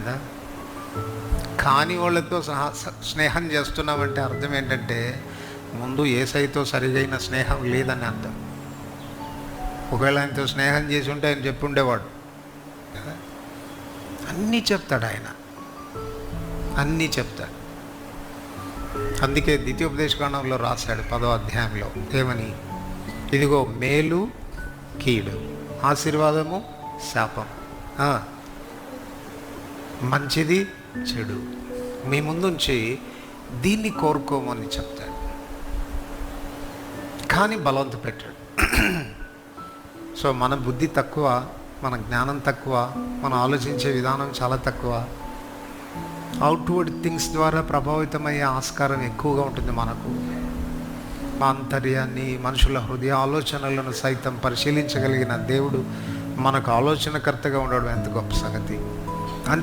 అర్థమైందా? కాని వాళ్ళతో స్నేహం చేస్తున్నామంటే అర్థం ఏంటంటే ముందు యేసయ్యతో సరిగైన స్నేహం లేదని అర్థం. ఒకవేళ ఆయనతో స్నేహం చేసి ఉంటే ఆయన చెప్పుండేవాడు కదా. అన్నీ చెప్తాడు ఆయన, అన్నీ చెప్తాడు. అందుకే ద్వితీయోపదేశకాండంలో రాశాడు 10వ అధ్యాయంలో ఏమని, ఇదిగో మేలు కీడు, ఆశీర్వాదము శాపం, మంచిది చెడు మీ ముందుంచి దీన్ని కోరుకోమని చెప్తాడు. కానీ బలవంత పెట్టాడు. సో మన బుద్ధి తక్కువ, మన జ్ఞానం తక్కువ, మనం ఆలోచించే విధానం చాలా తక్కువ. అవుట్వర్డ్ థింగ్స్ ద్వారా ప్రభావితమయ్యే ఆస్కారం ఎక్కువగా ఉంటుంది మనకు. ఆంతర్యాన్ని, మనుషుల హృదయ ఆలోచనలను సైతం పరిశీలించగలిగిన దేవుడు మనకు ఆలోచనకర్తగా ఉండడం ఎంత గొప్ప సంగతి. అంతే.